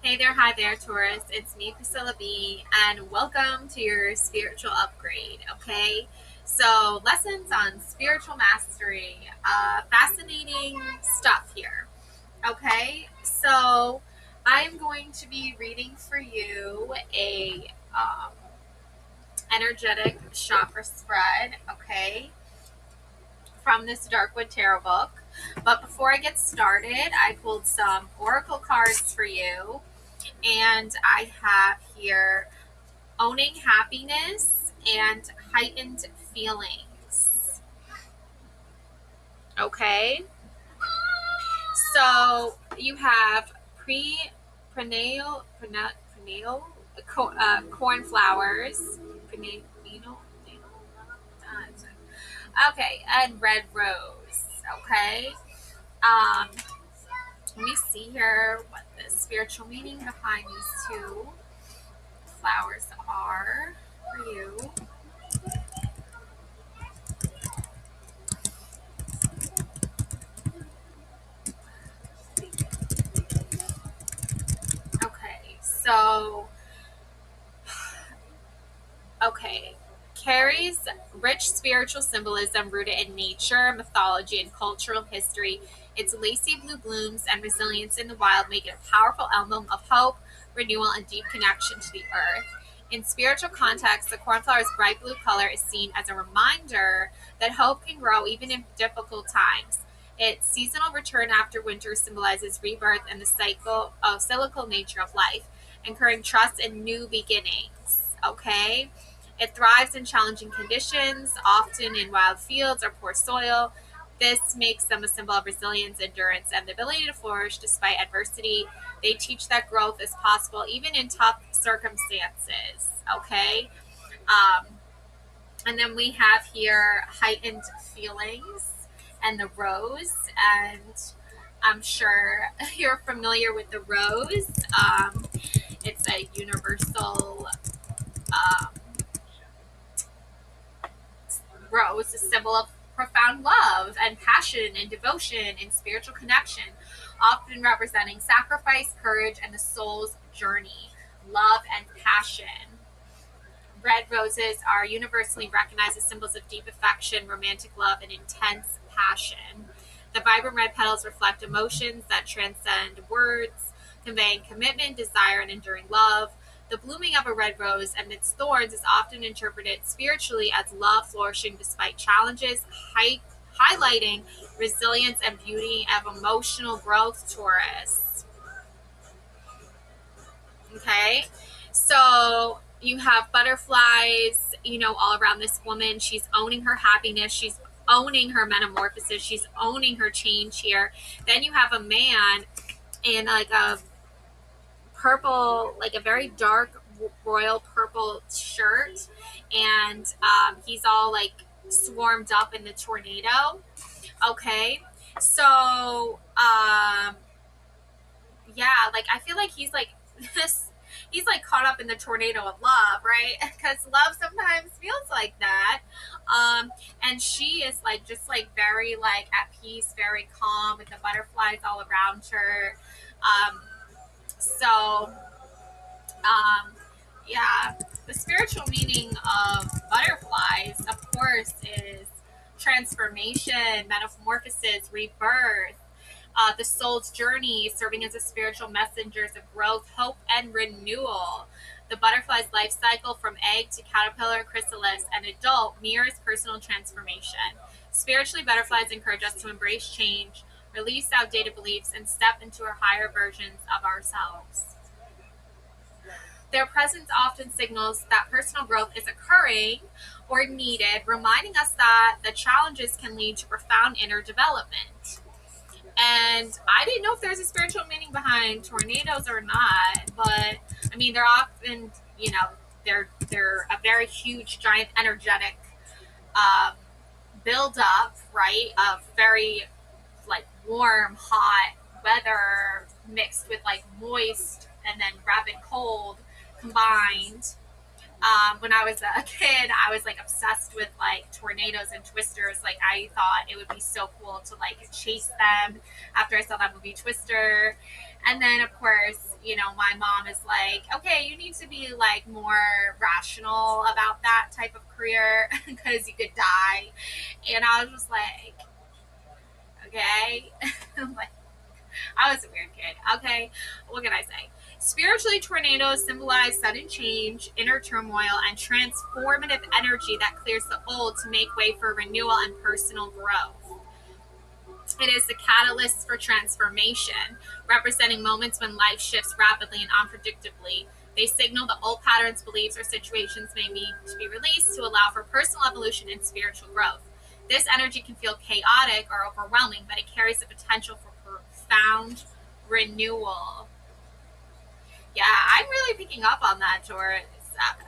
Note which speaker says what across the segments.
Speaker 1: Hi there, Taurus. It's me, Priscilla B, and welcome to your spiritual upgrade. Okay, so lessons on spiritual mastery. Fascinating stuff here. Okay, so I'm going to be reading for you a energetic chakra spread. Okay, from this Darkwood Tarot book. But before I get started, I pulled some oracle cards for you, and I have here owning happiness and heightened feelings. Okay, so you have prenatal cornflowers, prenatal, okay, and red rose. Okay, um, let me see here what the spiritual meaning behind these two flowers are for you. Okay, so, okay, carries rich spiritual symbolism rooted in nature, mythology, and cultural history. Its lacy blue blooms and resilience in the wild make it a powerful emblem of hope, renewal, and deep connection to the earth. In spiritual context, the cornflower's bright blue color is seen as a reminder that hope can grow even in difficult times. Its seasonal return after winter symbolizes rebirth and the cyclical nature of life, encouraging trust in new beginnings. Okay? It thrives in challenging conditions, often in wild fields or poor soil. This makes them a symbol of resilience, endurance, and the ability to flourish despite adversity. They teach that growth is possible even in tough circumstances. Okay. Um, and then we have here heightened feelings and the rose. And I'm sure you're familiar with the rose. It's a universal um, rose, a symbol of profound love and passion and devotion and spiritual connection, often representing sacrifice, courage, and the soul's journey, love and passion. Red roses are universally recognized as symbols of deep affection, romantic love, and intense passion. The vibrant red petals reflect emotions that transcend words, conveying commitment, desire, and enduring love. The blooming of a red rose amidst thorns is often interpreted spiritually as love flourishing despite challenges, highlighting resilience and beauty of emotional growth, Taurus. Okay, so you have butterflies, all around this woman. She's owning her happiness. She's owning her metamorphosis. She's owning her change here. Then you have a man in like a purple, like a very dark royal purple shirt, and he's all like swarmed up in the tornado. Okay, so yeah, like I feel like he's like this. He's like caught up in the tornado of love, right? Because love sometimes feels like that. And she is like just like very like at peace, very calm with the butterflies all around her. Um, so yeah, the spiritual meaning of butterflies, of course, is transformation, metamorphosis, rebirth, the soul's journey, serving as a spiritual messengers of growth, hope, and renewal. The butterfly's life cycle from egg to caterpillar, chrysalis, and adult mirrors personal transformation. Spiritually, butterflies encourage us to embrace change, release outdated beliefs, and step into our higher versions of ourselves. Their presence often signals that personal growth is occurring or needed, reminding us that the challenges can lead to profound inner development. And I didn't know if there's a spiritual meaning behind tornadoes or not, but I mean, they're often, they're a very huge, giant, energetic um, build up, right? Of very like warm, hot weather mixed with like moist and then rapid cold combined. When I was a kid, I was like obsessed with like tornadoes and twisters. Like I thought it would be so cool to like chase them after I saw that movie Twister. And then of course, you know, my mom is like, okay, you need to be like more rational about that type of career because you could die. And I was just like, okay. Like, I was a weird kid. Okay, what can I say? Spiritually, tornadoes symbolize sudden change, inner turmoil, and transformative energy that clears the old to make way for renewal and personal growth. It is the catalyst for transformation, representing moments when life shifts rapidly and unpredictably. They signal that old patterns, beliefs, or situations may need to be released to allow for personal evolution and spiritual growth. This energy can feel chaotic or overwhelming, but it carries the potential for profound renewal. Yeah, I'm really picking up on that, Taurus.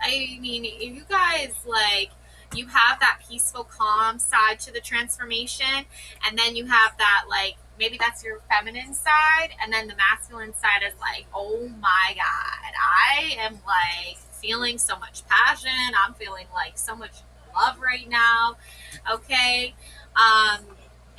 Speaker 1: I mean, you guys, like, you have that peaceful, calm side to the transformation, and then you have that, like, maybe that's your feminine side, and then the masculine side is like, oh my God, I am, like, feeling so much passion. I'm feeling, like, so much love right now. Okay.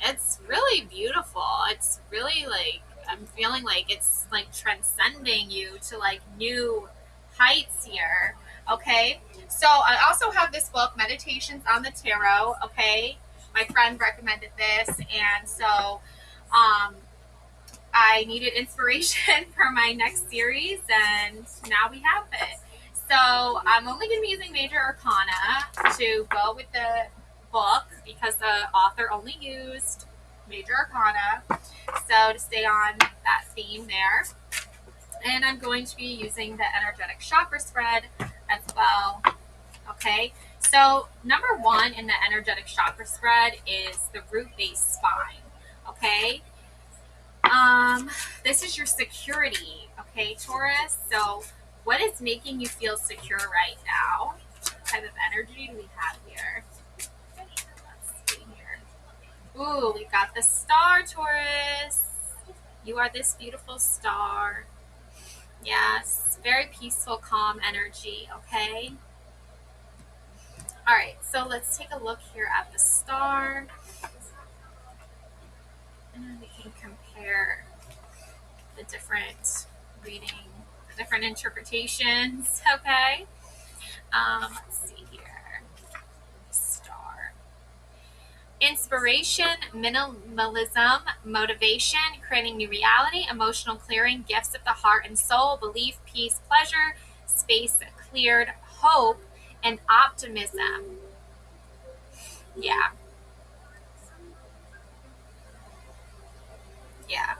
Speaker 1: It's really beautiful. It's really, like, I'm feeling like it's like transcending you to like new heights here. Okay. So I also have this book, Meditations on the Tarot. Okay. My friend recommended this. And so I needed inspiration for my next series. And now we have it. So I'm only going to be using Major Arcana to go with the book because the author only used Major Arcana. So to stay on that theme there. And I'm going to be using the energetic chakra spread as well. Okay. So number 1 in the energetic chakra spread is the root-based spine. Okay. This is your security. Okay, Taurus. So what is making you feel secure right now? What type of energy do we have here? Let's see here. Ooh, we've got the star, Taurus. You are this beautiful star. Yes, very peaceful, calm energy, okay? All right, so let's take a look here at the star. And we can compare the different reading, different interpretations, okay? Let's see here. Star. Inspiration, minimalism, motivation, creating new reality, emotional clearing, gifts of the heart and soul, belief, peace, pleasure, space cleared, hope, and optimism. Yeah. Yeah.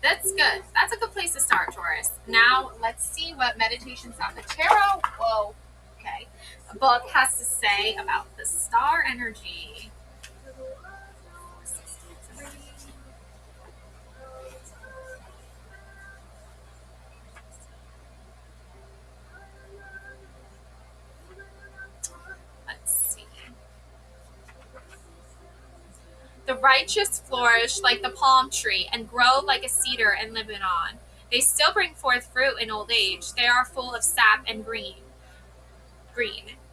Speaker 1: That's good. That's a good place to start, Taurus. Now, let's see what Meditations on the Tarot, whoa, okay, the book has to say about the star energy. Let's see. The righteous flourish like the palm tree and grow like a cedar in Lebanon. They still bring forth fruit in old age. They are full of sap and green.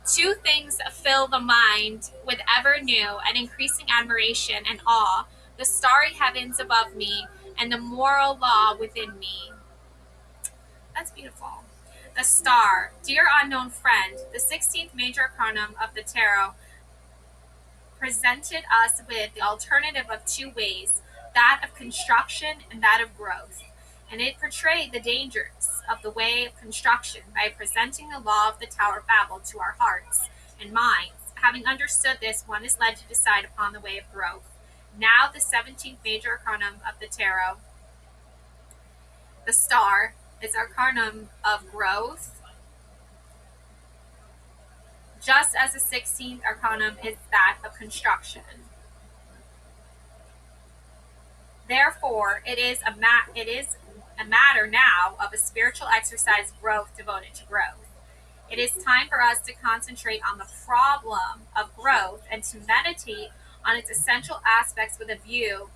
Speaker 1: Two things fill the mind with ever new and increasing admiration and awe: the starry heavens above me and the moral law within me. That's beautiful. The star, dear unknown friend, the 16th major arcanum of the tarot, presented us with the alternative of two ways, that of construction and that of growth. And it portrayed the dangers of the way of construction by presenting the law of the Tower of Babel to our hearts and minds. Having understood this, one is led to decide upon the way of growth. Now the 17th major arcanum of the tarot, the star, is arcanum of growth, just as the 16th arcanum is that of construction. Therefore, it is a matter now of a spiritual exercise, growth devoted to growth. It is time for us to concentrate on the problem of growth and to meditate on its essential aspects with a view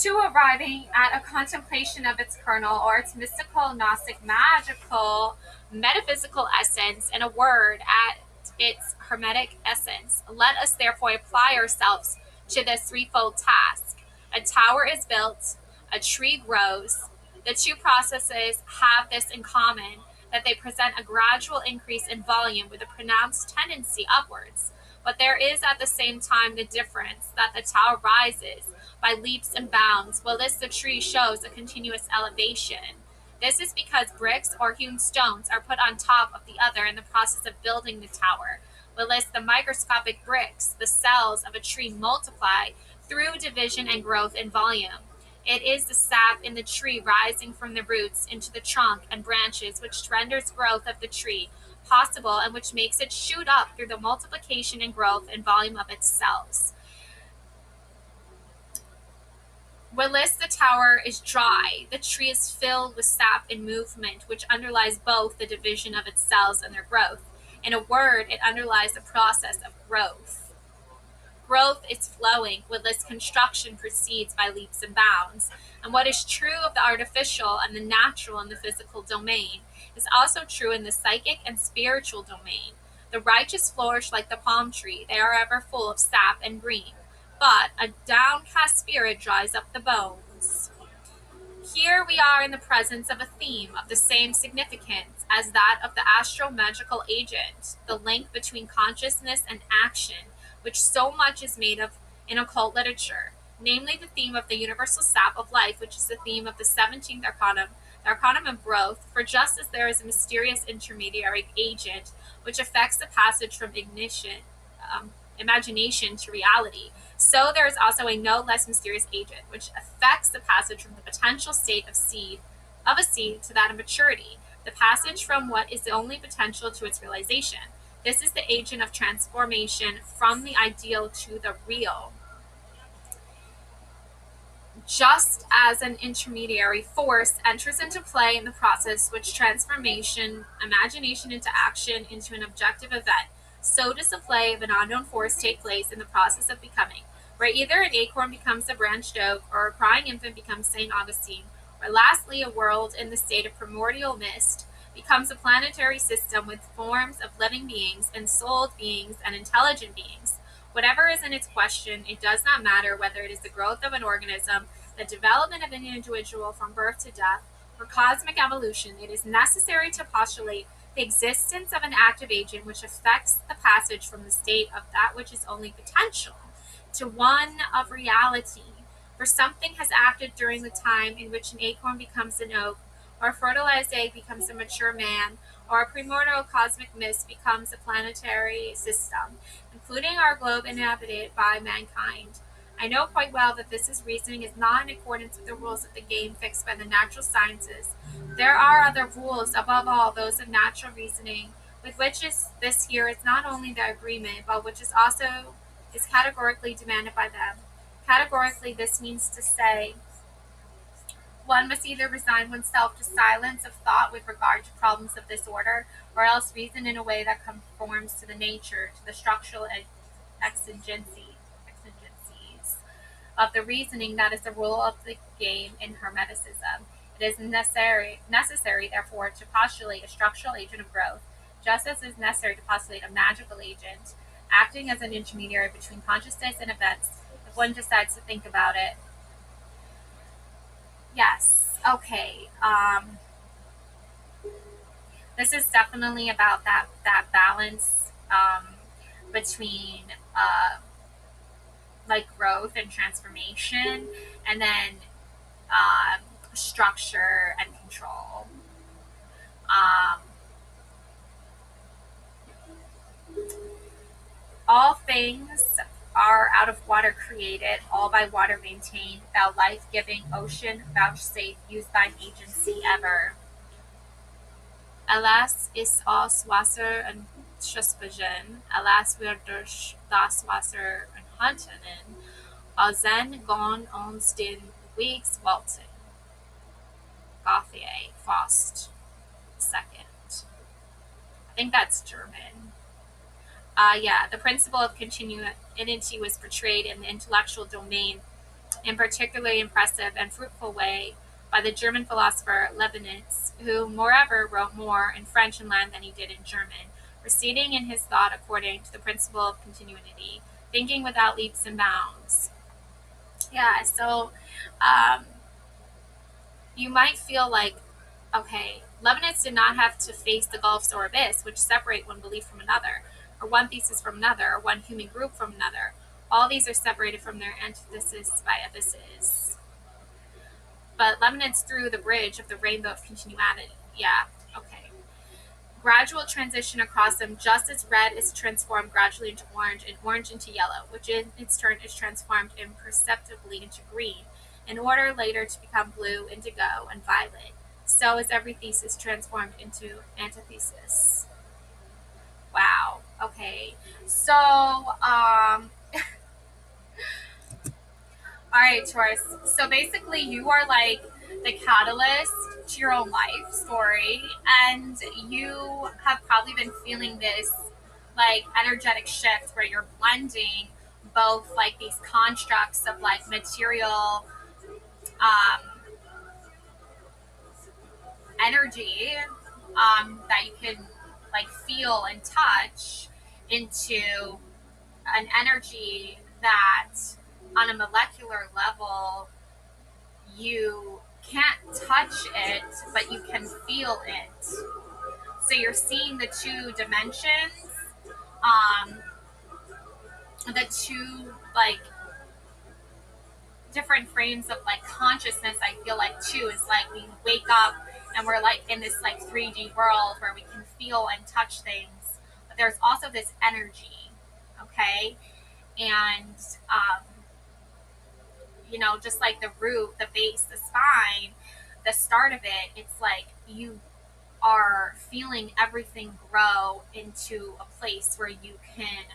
Speaker 1: to arriving at a contemplation of its kernel or its mystical, gnostic, magical, metaphysical essence, in a word, at its hermetic essence. Let us therefore apply ourselves to this threefold task. A tower is built, a tree grows, The two processes have this in common, that they present a gradual increase in volume with a pronounced tendency upwards. But there is at the same time the difference that the Tau rises by leaps and bounds, whilst the tree shows a continuous elevation. This is because bricks or hewn stones are put on top of the other in the process of building the tower, whilst the microscopic bricks, the cells of a tree, multiply through division and growth in volume. It is the sap in the tree rising from the roots into the trunk and branches which renders growth of the tree possible and which makes it shoot up through the multiplication and growth and volume of its cells. Whilst the tower is dry, the tree is filled with sap in movement, which underlies both the division of its cells and their growth. In a word, it underlies the process of growth. Growth is flowing, whilst construction proceeds by leaps and bounds. And what is true of the artificial and the natural in the physical domain is also true in the psychic and spiritual domain. The righteous flourish like the palm tree, they are ever full of sap and green. But a downcast spirit dries up the bones. Here we are in the presence of a theme of the same significance as that of the astro-magical agent, the link between consciousness and action, which so much is made of in occult literature, namely the theme of the universal sap of life, which is the theme of the 17th arcanum, the arcanum of growth, for just as there is a mysterious intermediary agent which affects the passage from imagination to reality, so there is also a no less mysterious agent which affects the passage from the potential state of a seed to that of maturity, the passage from what is the only potential to its realization. This is the agent of transformation from the ideal to the real. Just as an intermediary force enters into play in the process which transformation imagination into action into an objective event, so does the play of an unknown force take place in the process of becoming, where either an acorn becomes a branched oak, or a crying infant becomes St. Augustine, or lastly a world in the state of primordial mist becomes a planetary system with forms of living beings, ensouled beings, and intelligent beings. Whatever is in its question, it does not matter whether it is the growth of an organism, the development of an individual from birth to death, or cosmic evolution. It is necessary to postulate the existence of an active agent which affects the passage from the state of that which is only potential to one of reality. For something has acted during the time in which an acorn becomes an oak, or a fertilized egg becomes a mature man, or a primordial cosmic mist becomes a planetary system, including our globe inhabited by mankind. I know quite well that this reasoning is not in accordance with the rules of the game fixed by the natural sciences. There are other rules, above all those of natural reasoning, with which this here is not only the agreement, but which is also is categorically demanded by them. Categorically, this means to say, one must either resign oneself to silence of thought with regard to problems of this order, or else reason in a way that conforms to the nature, to the structural exigencies of the reasoning that is the rule of the game in Hermeticism. It is necessary, therefore, to postulate a structural agent of growth, just as it is necessary to postulate a magical agent, acting as an intermediary between consciousness and events, if one decides to think about it. Yes, okay. This is definitely about that balance between like growth and transformation, and then structure and control. All things are out of water created, all by water maintained. Thou life-giving ocean, vouchsafe, use thine agency ever. Alas ist aus Wasser und Schussbegen, alas wird durch das Wasser enthalten, außen gone uns den Wegs walten. Gauthier, Faust II. I think that's German. Yeah, the principle of continuity was portrayed in the intellectual domain in particularly impressive and fruitful way by the German philosopher Leibniz, who, moreover, wrote more in French and Latin than he did in German, proceeding in his thought according to the principle of continuity, thinking without leaps and bounds. Yeah, so, you might feel like, okay, Leibniz did not have to face the gulfs or abyss, which separate one belief from another, or one thesis from another, or one human group from another. All these are separated from their antithesis by abysses. But Leibniz threw the bridge of the rainbow of continuity. Yeah, okay. Gradual transition across them, just as red is transformed gradually into orange and orange into yellow, which in its turn is transformed imperceptibly into green, in order later to become blue, indigo, and violet. So is every thesis transformed into antithesis. Wow. Okay. So, all right, Taurus. So basically, you are like the catalyst to your own life story, and you have probably been feeling this like energetic shift where you're blending both like these constructs of like material energy that you can like feel and touch into an energy that on a molecular level you can't touch it, but you can feel it. So you're seeing the two dimensions, um, the two like different frames of like consciousness. I feel like too is like we wake up and we're like in this like 3D world where we can feel and touch things, but there's also this energy, okay? And just like the root, the base, the spine, the start of it, it's like you are feeling everything grow into a place where you can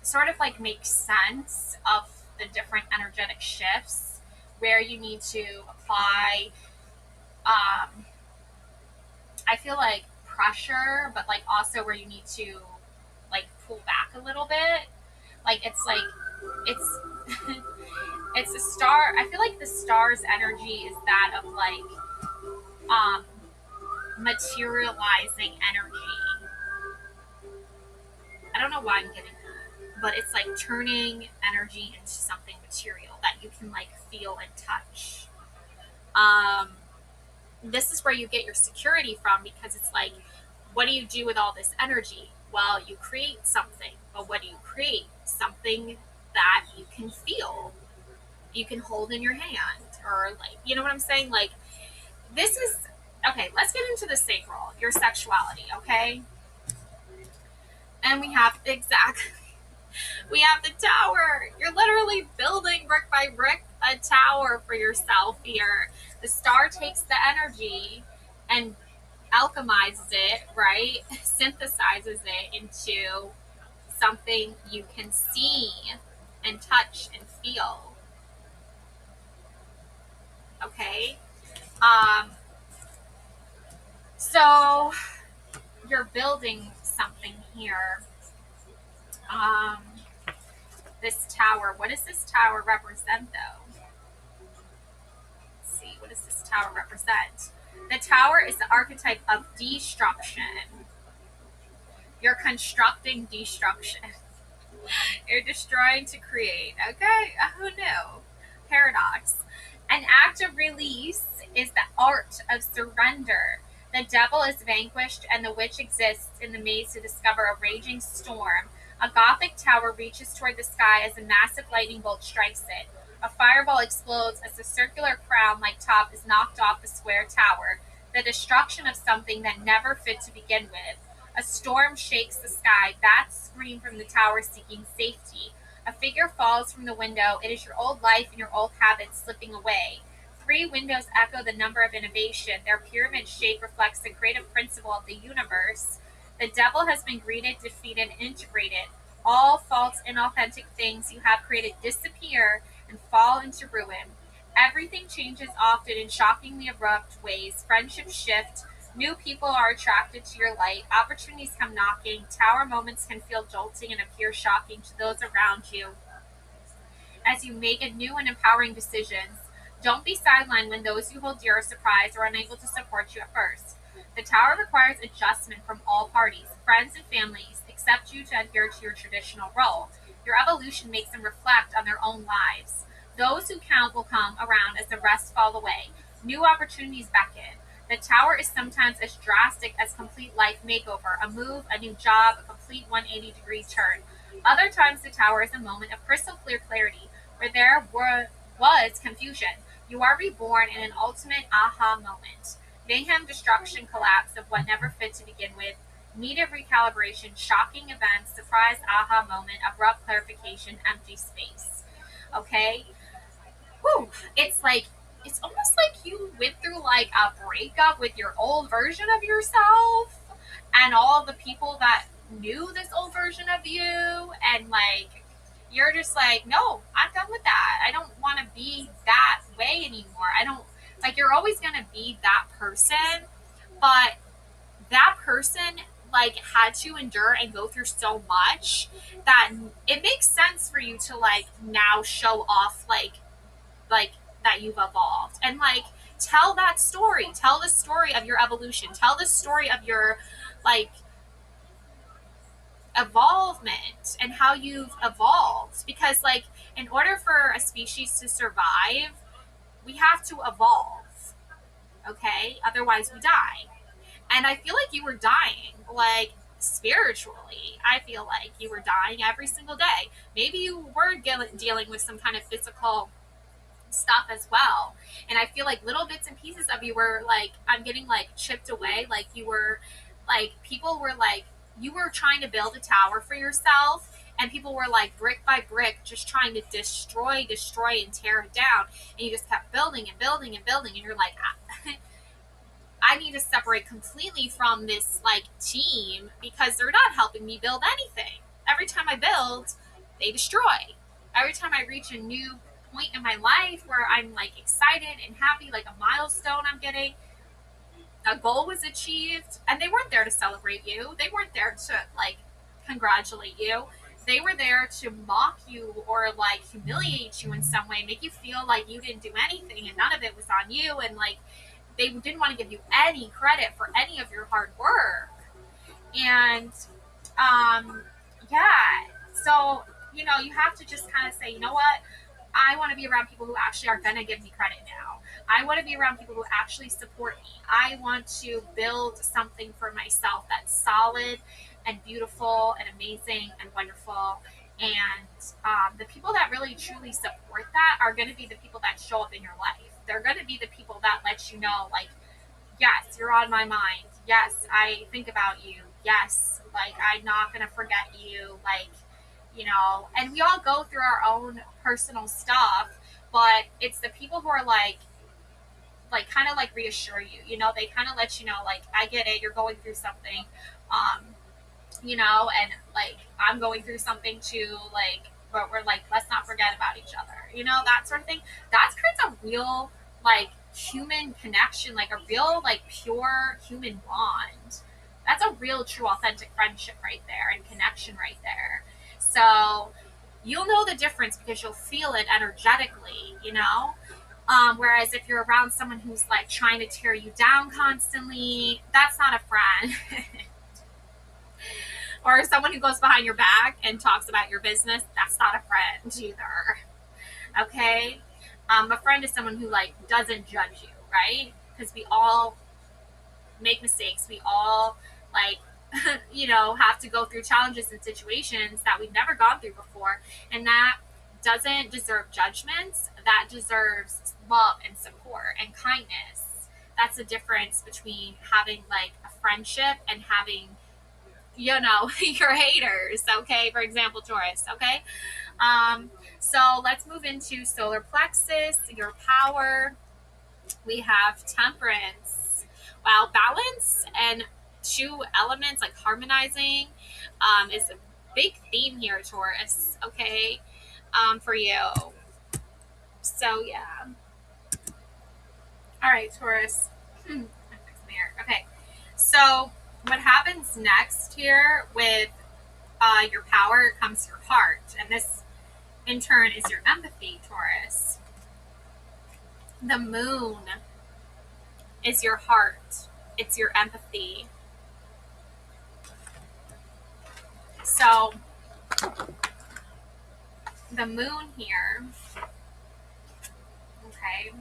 Speaker 1: sort of like make sense of the different energetic shifts where you need to apply I feel like pressure, but like also where you need to like pull back a little bit. Like it's it's a star. I feel like the star's energy is that of like um materializing energy. I don't know why I'm getting that, but it's like turning energy into something material that you can like feel and touch. Um, this is where you get your security from, because it's like, what do you do with all this energy? Well, you create something, but what do you create? Something that you can feel, you can hold in your hand, or like, you know what I'm saying? Like, this is okay. Let's get into the sacral, your sexuality, okay? And we have exactly. We have the tower. You're literally building brick by brick a tower for yourself here. The star takes the energy and alchemizes it, right? Synthesizes it into something you can see and touch and feel. Okay? So you're building something here. This tower, what does this tower represent though? Let's see, what does this tower represent? The tower is the archetype of destruction. You're constructing destruction. You're destroying to create. Okay, who knew? Paradox. An act of release is the art of surrender. The devil is vanquished and the witch exists in the maze to discover a raging storm. A Gothic tower reaches toward the sky as a massive lightning bolt strikes it. A fireball explodes as the circular crown-like top is knocked off the square tower. The destruction of something that never fit to begin with. A storm shakes the sky. Bats scream from the tower seeking safety. A figure falls from the window. It is your old life and your old habits slipping away. 3 windows echo the number of innovation. Their pyramid shape reflects the creative principle of the universe. The devil has been greeted, defeated, and integrated. All false, inauthentic things you have created disappear and fall into ruin. Everything changes often in shockingly abrupt ways. Friendships shift. New people are attracted to your light. Opportunities come knocking. Tower moments can feel jolting and appear shocking to those around you as you make a new and empowering decisions. Don't be sidelined when those you hold dear are surprised or unable to support you at first. The tower requires adjustment from all parties. Friends and families accept you to adhere to your traditional role. Your evolution makes them reflect on their own lives. Those who count will come around as the rest fall away. New opportunities beckon. The tower is sometimes as drastic as complete life makeover, a move, a new job, a complete 180-degree turn. Other times the tower is a moment of crystal clear clarity, where there was confusion. You are reborn in an ultimate aha moment. Mayhem, destruction, collapse of what never fit to begin with, needed recalibration, shocking events, surprise aha moment, abrupt clarification, empty space. Okay? Whew. It's almost like you went through like a breakup with your old version of yourself and all the people that knew this old version of you, and like you're just like, no, I'm done with that. I don't want to be that way anymore. I don't like You're always going to be that person, but that person like had to endure and go through so much that it makes sense for you to like now show off like that you've evolved, and like tell that story, tell the story of your evolution, tell the story of your like evolvement and how you've evolved, because like in order for a species to survive we have to evolve, okay, otherwise we die. And I feel like you were dying, like spiritually. I feel like you were dying every single day. Maybe you were dealing with some kind of physical stuff as well. And I feel like little bits and pieces of you were like, I'm getting like chipped away. Like you were like, people were like, you were trying to build a tower for yourself. And people were like brick by brick, just trying to destroy, and tear it down. And you just kept building and building and building. And you're like, I need to separate completely from this like team because they're not helping me build anything. Every time I build, they destroy. Every time I reach a new point in my life where I'm like excited and happy, like a milestone I'm getting, a goal was achieved, and they weren't there to celebrate you. They weren't there to like congratulate you. They were there to mock you or like humiliate you in some way, make you feel like you didn't do anything and none of it was on you, and like they didn't want to give you any credit for any of your hard work. And yeah, so you have to just kind of say, you know what, I want to be around people who actually are going to give me credit now. I want to be around people who actually support me. I want to build something for myself that's solid and beautiful and amazing and wonderful. And the people that really truly support that are going to be the people that show up in your life. They're going to be the people that let you know, like, yes, you're on my mind. Yes, I think about you. Yes, like, I'm not going to forget you. Like, and we all go through our own personal stuff, but it's the people who are like kind of like reassure you, they kind of let you know, like, I get it, you're going through something, um, and like, I'm going through something too, like, but we're like, let's not forget about each other, that sort of thing. That creates a real, like, human connection, like a real, like, pure human bond. That's a real, true, authentic friendship right there and connection right there. So you'll know the difference because you'll feel it energetically, whereas if you're around someone who's like trying to tear you down constantly, that's not a friend. Or someone who goes behind your back and talks about your business, that's not a friend either. Okay? A friend is someone who like doesn't judge you, right? Because we all make mistakes. We all like have to go through challenges and situations that we've never gone through before. And that doesn't deserve judgments. That deserves love and support and kindness. That's the difference between having like a friendship and having, your haters. Okay. For example, Taurus. Okay. So let's move into solar plexus, your power. We have temperance. Wow. Balance and two elements like harmonizing is a big theme here, Taurus. Okay. For you. So yeah. All right, Taurus. Okay. So what happens next here with your power comes your heart, and this in turn is your empathy, Taurus. The moon is your heart. It's your empathy. So the moon here Okay.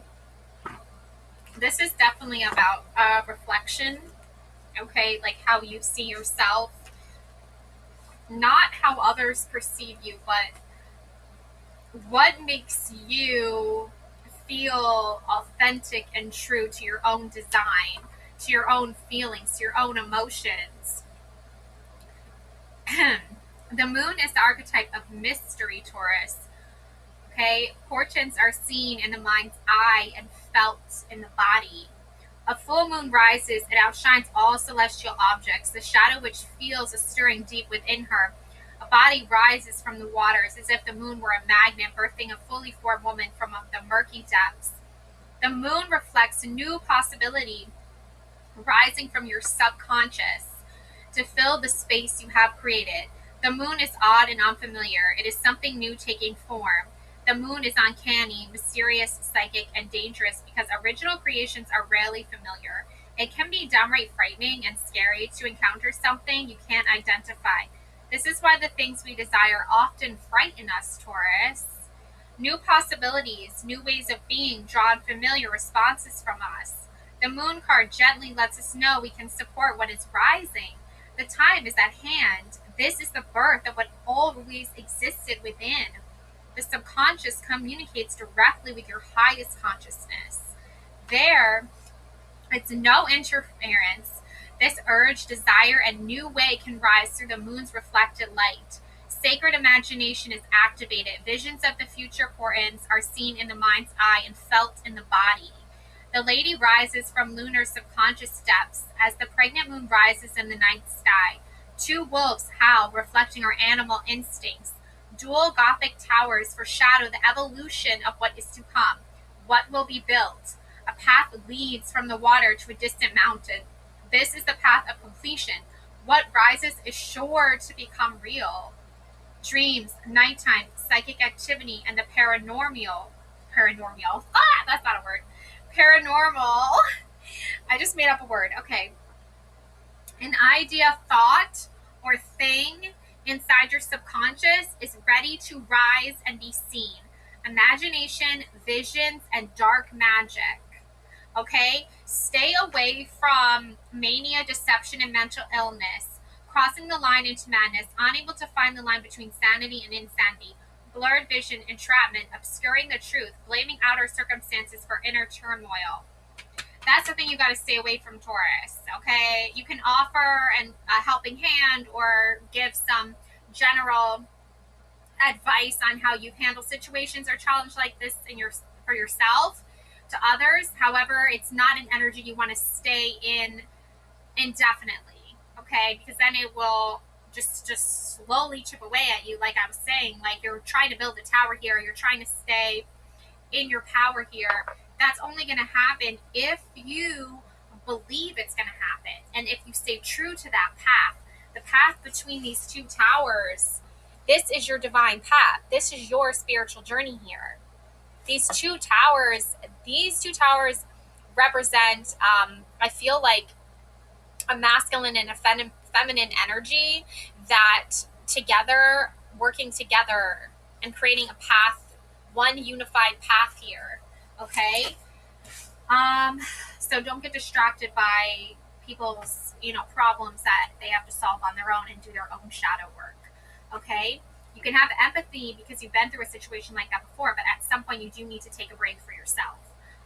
Speaker 1: This is definitely about reflection. Okay, like how you see yourself, not how others perceive you, but what makes you feel authentic and true to your own design, to your own feelings, to your own emotions. The moon is the archetype of mystery, Taurus. Okay, portents are seen in the mind's eye and felt in the body. A full moon rises, it outshines all celestial objects, the shadow which feels a stirring deep within her. A body rises from the waters as if the moon were a magnet birthing a fully formed woman from the murky depths. The moon reflects new possibility rising from your subconscious to fill the space you have created. The moon is odd and unfamiliar. It is something new taking form. The moon is uncanny, mysterious, psychic, and dangerous because original creations are rarely familiar. It can be downright frightening and scary to encounter something you can't identify. This is why the things we desire often frighten us, Taurus. New possibilities, new ways of being draw familiar responses from us. The moon card gently lets us know we can support what is rising. The time is at hand. This is the birth of what always existed within. The subconscious communicates directly with your highest consciousness. There, it's no interference. This urge, desire, and new way can rise through the moon's reflected light. Sacred imagination is activated. Visions of the future portents are seen in the mind's eye and felt in the body. The lady rises from lunar subconscious depths as the pregnant moon rises in the night sky. Two wolves howl, reflecting our animal instincts. Dual Gothic towers foreshadow the evolution of what is to come. What will be built? A path leads from the water to a distant mountain. This is the path of completion. What rises is sure to become real. Dreams, nighttime, psychic activity, and the paranormal. That's not a word. Paranormal. I just made up a word. Okay. An idea, thought, or thing inside your subconscious is ready to rise and be seen. Imagination, visions, and dark magic. Okay? Stay away from mania, deception, and mental illness. Crossing the line into madness, unable to find the line between sanity and insanity. Blurred vision, entrapment, obscuring the truth, blaming outer circumstances for inner turmoil. That's the thing you got to stay away from, Taurus. Okay? You can offer a helping hand or give some general advice on how you handle situations or challenges like this for yourself to others. However, it's not an energy you want to stay in indefinitely, okay? Because then it will just slowly chip away at you, like I was saying. Like, you're trying to build a tower here, you're trying to stay in your power here. That's only going to happen if you believe it's going to happen, and if you stay true to that path. The path between these two towers, this is your divine path. This is your spiritual journey here. These two towers represent, I feel like, a masculine and a feminine energy that together, working together and creating a path, one unified path here. Okay? So don't get distracted by people's, problems that they have to solve on their own and do their own shadow work. Okay? You can have empathy because you've been through a situation like that before, but at some point you do need to take a break for yourself.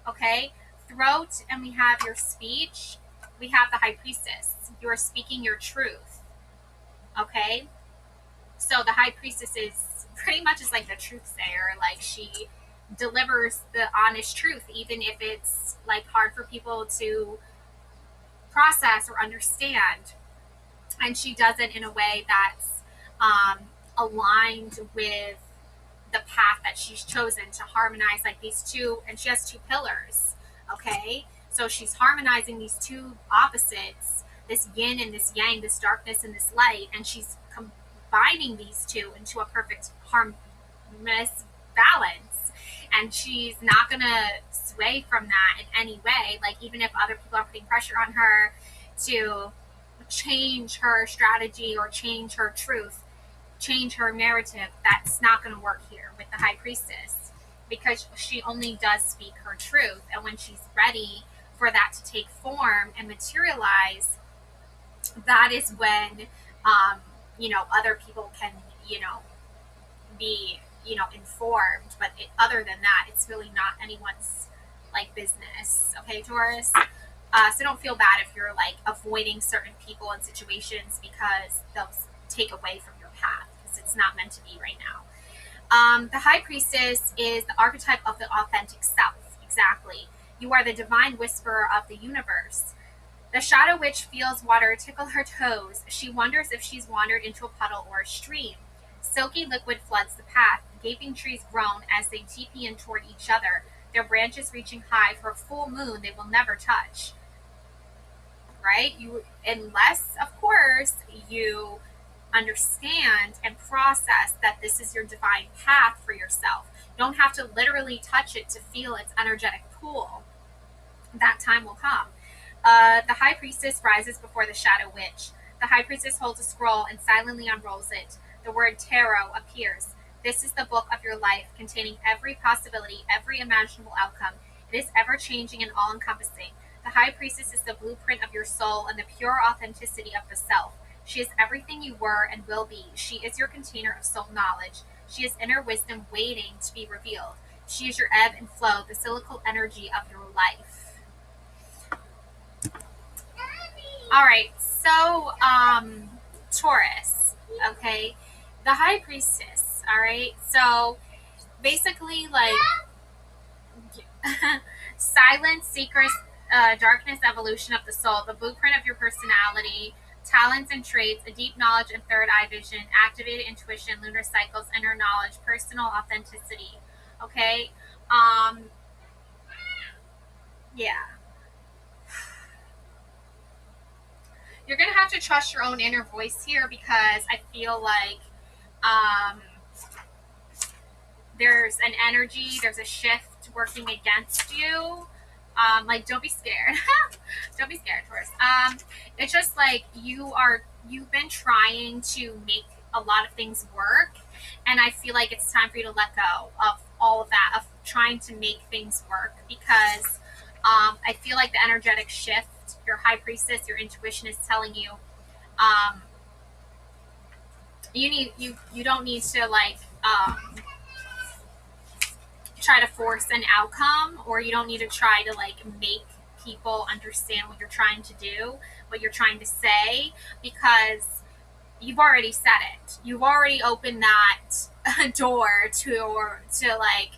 Speaker 1: Okay? Throat, and we have your speech. We have the High Priestess. You are speaking your truth. Okay? So the High Priestess is pretty much like the truth sayer. Like, she delivers the honest truth, even if it's like hard for people to process or understand. And she does it in a way that's aligned with the path that she's chosen to harmonize, like these two, and she has two pillars. Okay, so she's harmonizing these two opposites, this yin and this yang, this darkness and this light, and she's combining these two into a perfect harmonious balance. And she's not gonna sway from that in any way. Like, even if other people are putting pressure on her to change her strategy or change her truth, change her narrative, that's not going to work here with the High Priestess, because she only does speak her truth. And when she's ready for that to take form and materialize, that is when, other people can, be, informed. But other than that, it's really not anyone's like business. Okay, Taurus. So don't feel bad if you're like avoiding certain people and situations because they'll take away from your path, because it's not meant to be right now. The High Priestess is the archetype of the authentic self. Exactly. You are the divine whisperer of the universe. The Shadow Witch feels water tickle her toes. She wonders if she's wandered into a puddle or a stream. Silky liquid floods the path. Gaping trees groan as they deepen toward each other, their branches reaching high for a full moon they will never touch. Right? Unless, of course, you understand and process that this is your divine path for yourself. You don't have to literally touch it to feel its energetic pull. That time will come. The High Priestess rises before the Shadow Witch. The High Priestess holds a scroll and silently unrolls it. The word tarot appears. This is the book of your life, containing every possibility, every imaginable outcome. It is ever-changing and all-encompassing. The High Priestess is the blueprint of your soul and the pure authenticity of the self. She is everything you were and will be. She is your container of soul knowledge. She is inner wisdom waiting to be revealed. She is your ebb and flow, the cyclical energy of your life. All right, so Taurus, okay, the High Priestess. All right, so basically, like, silence, secrets, darkness, evolution of the soul, the blueprint of your personality, talents and traits, a deep knowledge and third eye vision, activated intuition, lunar cycles, inner knowledge, personal authenticity. Okay, yeah. You're gonna have to trust your own inner voice here, because I feel like there's an energy, there's a shift working against you. Like, don't be scared. Don't be scared, Taurus. It's just like you've been trying to make a lot of things work, and I feel like it's time for you to let go of all of that, of trying to make things work, because I feel like the energetic shift, your High Priestess, your intuition is telling you, you don't need to like try to force an outcome, or you don't need to try to like make people understand what you're trying to do, what you're trying to say, because you've already said it. You've already opened that door to like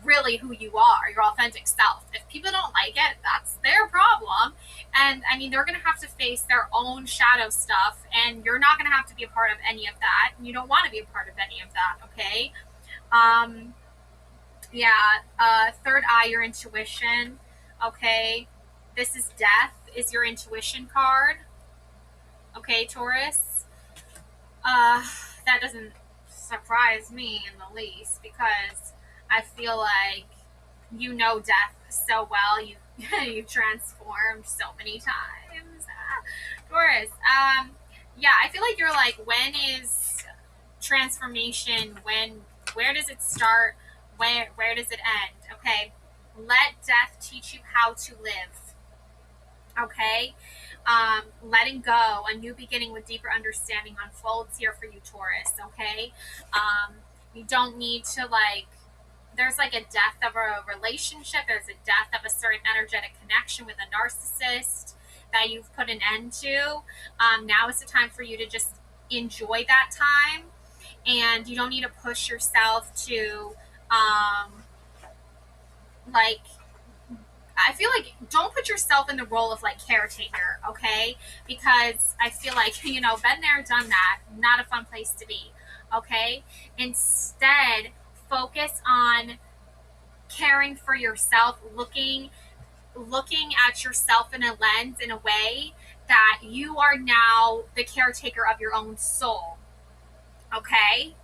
Speaker 1: really who you are, your authentic self. If people don't like it, that's their problem. And I mean, they're going to have to face their own shadow stuff, and you're not going to have to be a part of any of that. And you don't want to be a part of any of that, okay? Third eye, your intuition, okay? This is death, is your intuition card. Okay, Taurus? That doesn't surprise me in the least, because I feel like you know death so well. You've transformed so many times. Taurus, I feel like you're like, when is transformation? Where does it start? Where does it end? Okay, let death teach you how to live. Okay, letting go, a new beginning with deeper understanding unfolds here for you, Taurus. Okay, you don't need to like. There's like a death of a relationship. There's a death of a certain energetic connection with a narcissist that you've put an end to. Now is the time for you to just enjoy that time, and you don't need to push yourself to like, I feel like, don't put yourself in the role of like caretaker, okay? Because I feel like, been there, done that, not a fun place to be, okay? Instead, focus on caring for yourself, looking at yourself in a lens, in a way that you are now the caretaker of your own soul, okay?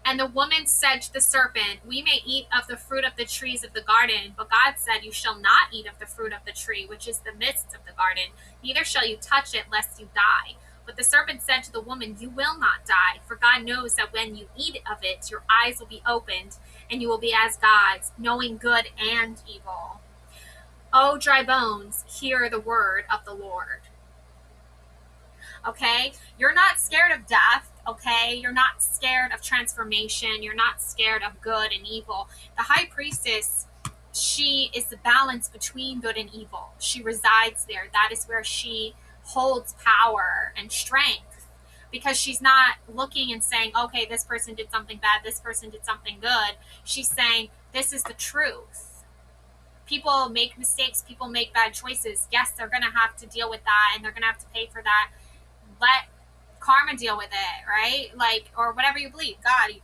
Speaker 1: And the woman said to the serpent, we may eat of the fruit of the trees of the garden, but God said, you shall not eat of the fruit of the tree, which is the midst of the garden, neither shall you touch it, lest you die. But the serpent said to the woman, you will not die, for God knows that when you eat of it, your eyes will be opened, and you will be as gods, knowing good and evil. O dry bones, hear the word of the Lord. Okay? You're not scared of death, okay? You're not scared of transformation. You're not scared of good and evil. The high priestess, she is the balance between good and evil. She resides there. That is where she holds power and strength, because she's not looking and saying, okay, this person did something bad, this person did something good. She's saying, this is the truth. People make mistakes, people make bad choices. Yes, they're going to have to deal with that, and they're going to have to pay for that. Let karma deal with it, right? Like, or whatever you believe, God even.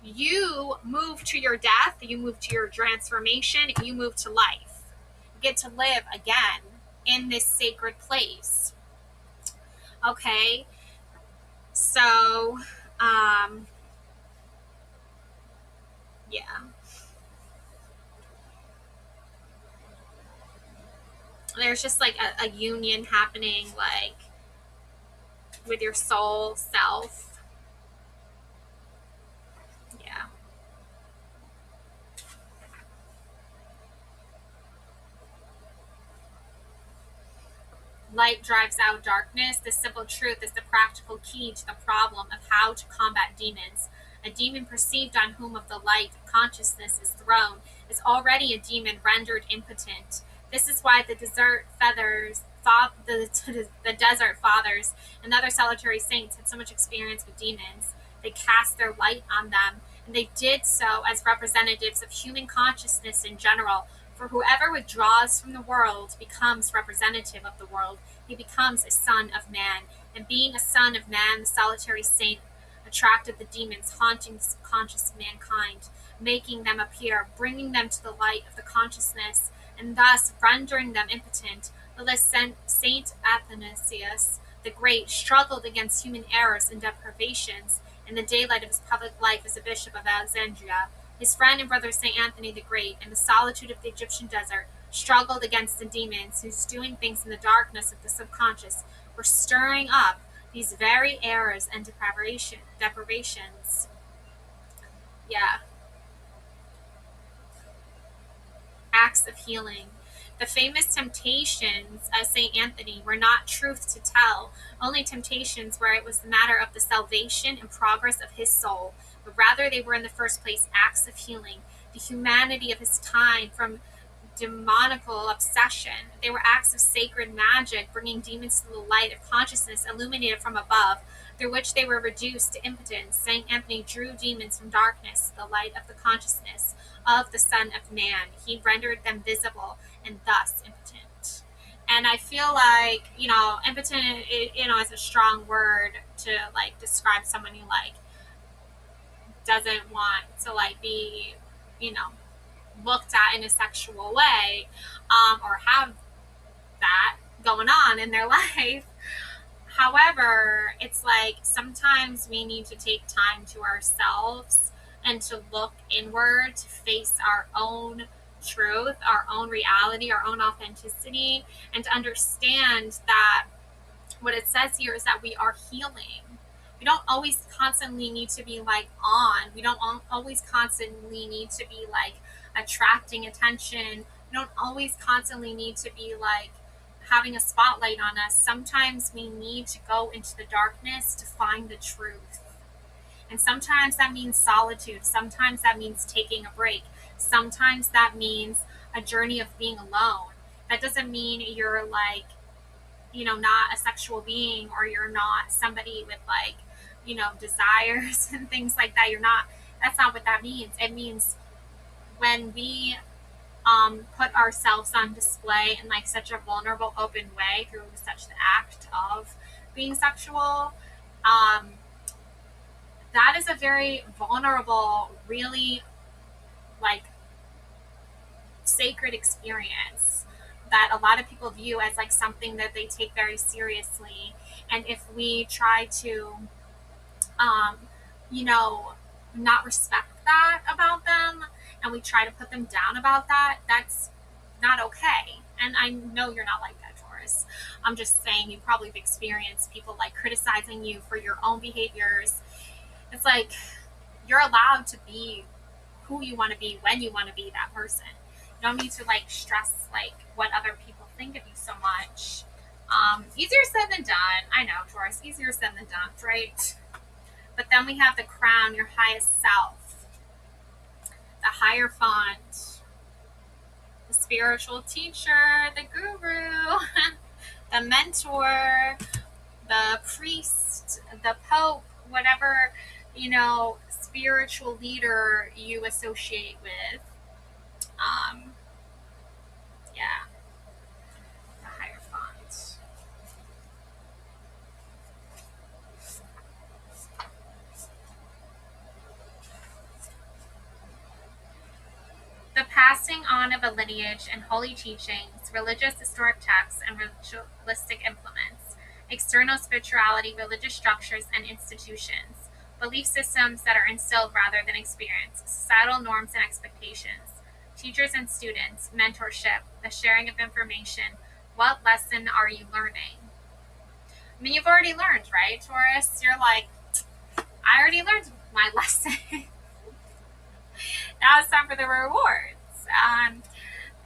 Speaker 1: You move to your death, you move to your transformation, you move to life. You get to live again in this sacred place. Okay? So, yeah. There's just like a union happening, like, with your soul self. Yeah. Light drives out darkness. The simple truth is the practical key to the problem of how to combat demons. A demon perceived on whom of the light of consciousness is thrown is already a demon rendered impotent. This is why the desert desert fathers and other solitary saints had so much experience with demons. They cast their light on them, and they did so as representatives of human consciousness in general. For whoever withdraws from the world becomes representative of the world. He becomes a son of man. And being a son of man, the solitary saint attracted the demons haunting the subconscious of mankind, making them appear, bringing them to the light of the consciousness, and thus rendering them impotent. The Saint Athanasius the Great struggled against human errors and deprivations in the daylight of his public life as a bishop of Alexandria. His friend and brother St. Anthony the Great, in the solitude of the Egyptian desert, struggled against the demons whose doing things in the darkness of the subconscious were stirring up these very errors and deprivations. Yeah. Acts of healing. The famous temptations of St. Anthony were not truth to tell, only temptations where it was the matter of the salvation and progress of his soul, but rather they were in the first place acts of healing, the humanity of his time from demonical obsession. They were acts of sacred magic, bringing demons to the light of consciousness illuminated from above, through which they were reduced to impotence. St. Anthony drew demons from darkness, the light of the consciousness of the Son of Man. He rendered them visible and thus impotent. And I feel like, impotent, is a strong word to, like, describe someone who, like, doesn't want to, like, be, looked at in a sexual way, or have that going on in their life. However, it's like sometimes we need to take time to ourselves and to look inward, to face our own truth, our own reality, our own authenticity, and to understand that what it says here is that we are healing. We don't always constantly need to be, like, on. We don't always constantly need to be, like, attracting attention. We don't always constantly need to be, like, having a spotlight on us. Sometimes we need to go into the darkness to find the truth. And sometimes that means solitude. Sometimes that means taking a break. Sometimes that means a journey of being alone. That doesn't mean you're, like, not a sexual being, or you're not somebody with, like, desires and things like that. That's not what that means. It means when we put ourselves on display in, like, such a vulnerable, open way through such the act of being sexual, that is a very vulnerable, really, like, sacred experience that a lot of people view as, like, something that they take very seriously. And if we try to, not respect that about them, and we try to put them down about that, that's not okay. And I know you're not like that, Taurus. I'm just saying, you probably have experienced people like criticizing you for your own behaviors. It's like, you're allowed to be who you want to be when you want to be that person. You don't need to like stress like what other people think of you so much. Easier said than done. I know, Taurus, easier said than done, right? But then we have the crown, your highest self, the Hierophant, the spiritual teacher, the guru, the mentor, the priest, the pope, whatever, spiritual leader you associate with. Um, yeah, the Hierophant. The passing on of a lineage and holy teachings, religious historic texts, and ritualistic implements, external spirituality, religious structures and institutions, belief systems that are instilled rather than experienced, societal norms and expectations, teachers and students, mentorship, the sharing of information. What lesson are you learning? I mean, you've already learned, right, Taurus? You're like, I already learned my lesson. Now it's time for the rewards.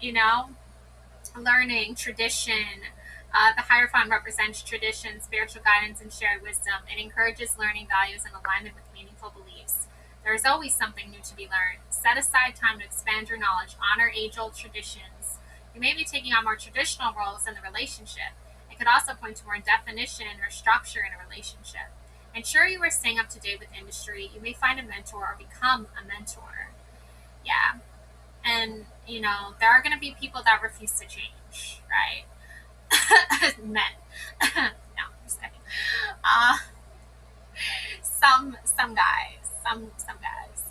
Speaker 1: You know, learning, tradition. The Hierophant represents tradition, spiritual guidance, and shared wisdom. It encourages learning values in alignment with meaningful beliefs. There is always something new to be learned. Set aside time to expand your knowledge. Honor age-old traditions. You may be taking on more traditional roles in the relationship. It could also point to more definition or structure in a relationship. Ensure you are staying up to date with industry. You may find a mentor or become a mentor. Yeah. And, there are going to be people that refuse to change, right? Men. No, I'm just kidding. Uh, some guys. Some guys.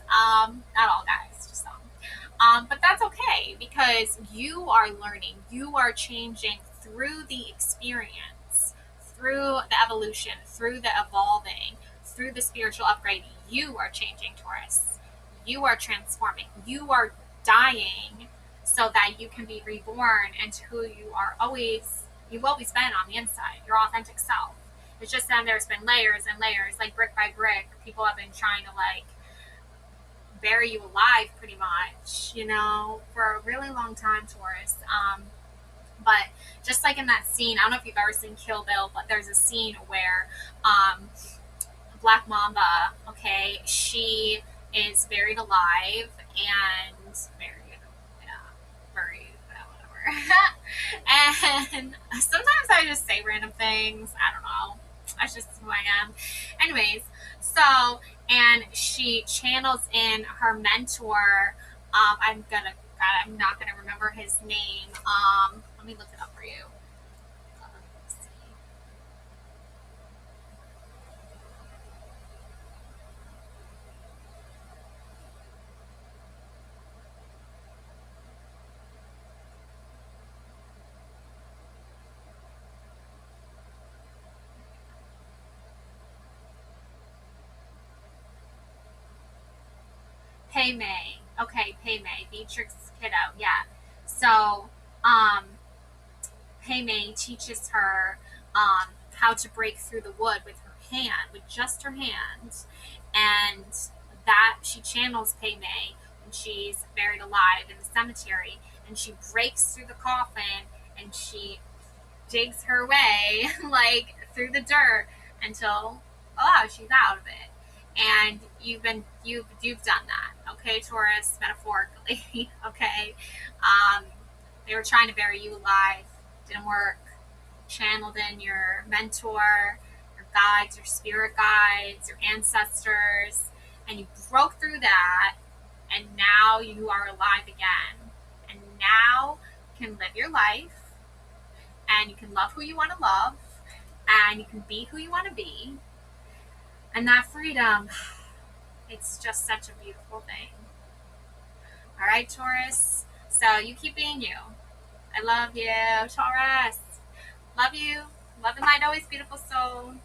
Speaker 1: Not all guys, just some. But that's okay because you are learning. You are changing through the experience, through the evolution, through the evolving, through the spiritual upgrade. You are changing, Taurus. You are transforming. You are dying so that you can be reborn into who you've always been on the inside, your authentic self. It's just that there's been layers and layers, like brick by brick. People have been trying to like bury you alive pretty much, for a really long time, Taurus. But just like in that scene, I don't know if you've ever seen Kill Bill, but there's a scene where Black Mamba, okay, she is buried alive and buried, whatever. And sometimes I just say random things. I don't know. That's just who I am. Anyways, and she channels in her mentor. I'm not gonna remember his name. Let me look it up for you. Let's see. Pei Mei. Okay, Pei Mei, Beatrix Kiddo. Yeah. So, Pei Mei teaches her how to break through the wood with her hand, with just her hand, and that she channels Pei Mei when she's buried alive in the cemetery, and she breaks through the coffin and she digs her way like through the dirt until she's out of it. And you've done that, okay, Taurus, metaphorically. Okay. They were trying to bury you alive, didn't work. Channeled in your mentor, your guides, your spirit guides, your ancestors, and you broke through that, and now you are alive again. And now you can live your life, and you can love who you want to love, and you can be who you want to be. And that freedom, it's just such a beautiful thing. All right, Taurus. So you keep being you. I love you, Taurus. Love you. Love and light always, beautiful soul.